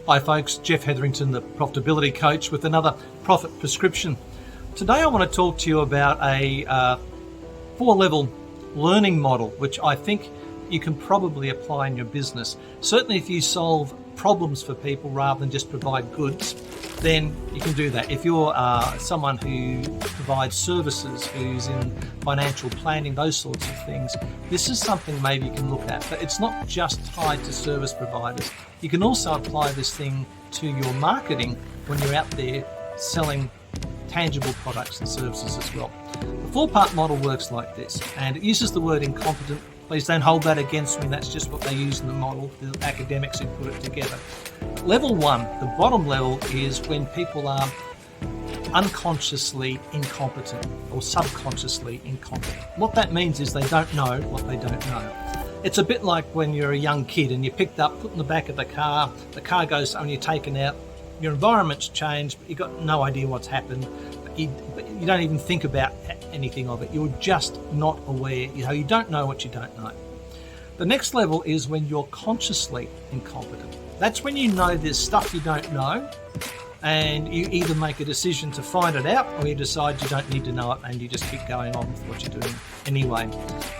Hi folks, Jeff Hetherington, the Profitability Coach with another Profit Prescription. Today I want to talk to you about a 4-level learning model, which I think you can probably apply in your business. Certainly if you solve problems for people rather than just provide goods, then you can do that. If you're someone who provides services, who's in financial planning, those sorts of things, this is something maybe you can look at. But it's not just tied to service providers. You can also apply this thing to your marketing when you're out there selling tangible products and services as well. The 4-part model works like this, and it uses the word incompetent. Please don't hold that against me. That's just what they use in the model, the academics who put it together. Level 1, the bottom level, is when people are unconsciously incompetent or subconsciously incompetent. What that means is they don't know what they don't know. It's a bit like when you're a young kid and you're picked up, put in the back of the car goes and you're taken out, your environment's changed, but you've got no idea what's happened, but you don't even think about anything of it. You're just not aware. You don't know what you don't know. The next level is when you're consciously incompetent. That's when you know there's stuff you don't know, and you either make a decision to find it out or you decide you don't need to know it and you just keep going on with what you're doing anyway.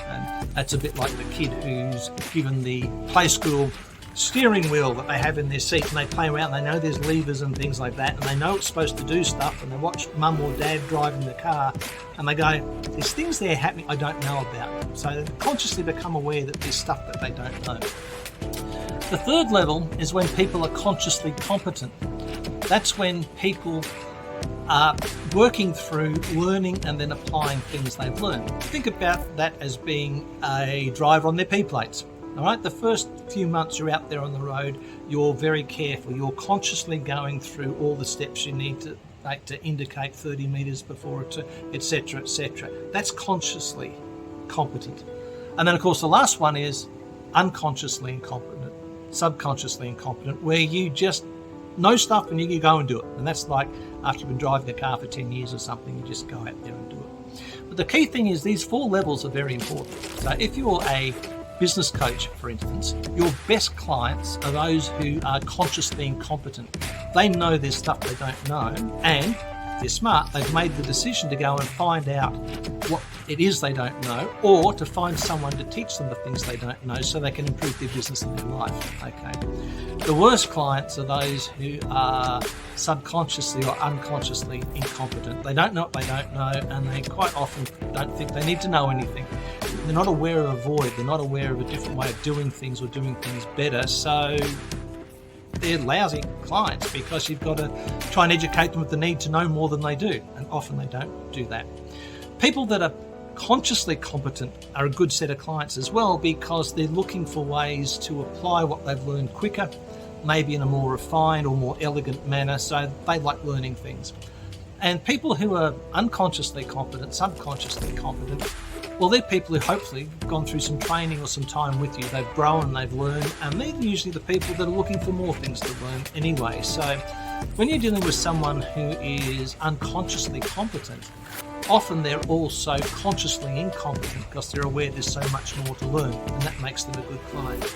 And that's a bit like the kid who's given the play school steering wheel that they have in their seat, and they play around. They know there's levers and things like that, and they know it's supposed to do stuff, and they watch mum or dad driving the car and they go, there's things there happening I don't know about. So they consciously become aware that there's stuff that they don't know. The third level is when people are consciously competent. That's when people are working through learning and then applying things they've learned. Think about that as being a driver on their P plates. All right, the first few months you're out there on the road, you're very careful. You're consciously going through all the steps you need to take to indicate 30 metres before it, etc., etc. That's consciously competent. And then, of course, the last one is unconsciously incompetent, subconsciously incompetent, where you just know stuff and you go and do it. And that's like after you've been driving a car for 10 years or something, you just go out there and do it. But the key thing is these 4 levels are very important. So if you're a business coach, for instance, your best clients are those who are consciously incompetent. They know there's stuff they don't know, and if they're smart, they've made the decision to go and find out what it is they don't know, or to find someone to teach them the things they don't know so they can improve their business and their life. Okay. The worst clients are those who are subconsciously or unconsciously incompetent. They don't know what they don't know, and they quite often don't think they need to know anything. They're not aware of a void. They're not aware of a different way of doing things or doing things better. So they're lousy clients because you've got to try and educate them with the need to know more than they do, and often they don't do that. People that are consciously competent are a good set of clients as well, because they're looking for ways to apply what they've learned quicker, maybe in a more refined or more elegant manner, so they like learning things. And people who are unconsciously competent, subconsciously competent, well, they're people who hopefully have gone through some training or some time with you. They've grown, they've learned, and they're usually the people that are looking for more things to learn anyway. So when you're dealing with someone who is unconsciously competent, often they're also consciously incompetent because they're aware there's so much more to learn, and that makes them a good client.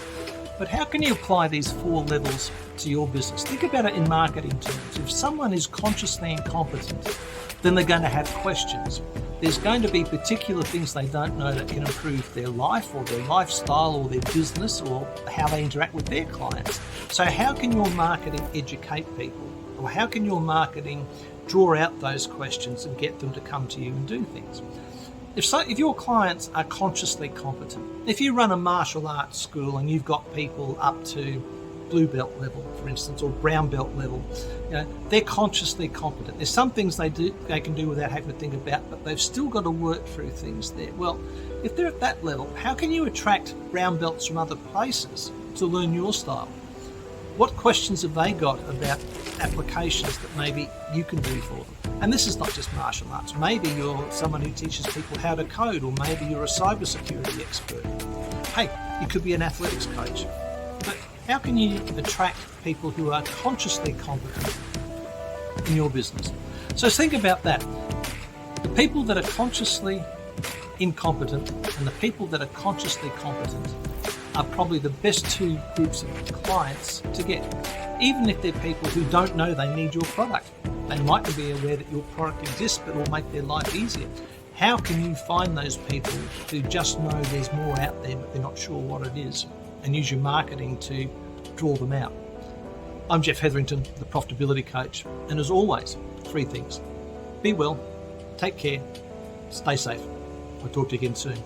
But how can you apply these 4 levels to your business? Think about it in marketing terms. If someone is consciously incompetent, then they're going to have questions. There's going to be particular things they don't know that can improve their life or their lifestyle or their business or how they interact with their clients. So how can your marketing educate people? Or how can your marketing draw out those questions and get them to come to you and do things? If your clients are consciously competent, if you run a martial arts school and you've got people up to blue belt level, for instance, or brown belt level, they're consciously competent. There's some things they can do without having to think about, but they've still got to work through things there. Well, if they're at that level, how can you attract brown belts from other places to learn your style? What questions have they got about applications that maybe you can do for them? And this is not just martial arts. Maybe you're someone who teaches people how to code, or maybe you're a cybersecurity expert. Hey, you could be an athletics coach. But how can you attract people who are consciously competent in your business? So think about that. The people that are consciously incompetent and the people that are consciously competent, are probably the best two groups of clients to get. Even if they're people who don't know they need your product. They might not be aware that your product exists, but it will make their life easier. How can you find those people who just know there's more out there, but they're not sure what it is, and use your marketing to draw them out? I'm Jeff Hetherington, the Profitability Coach, and as always, 3 things. Be well, take care, stay safe. I'll talk to you again soon.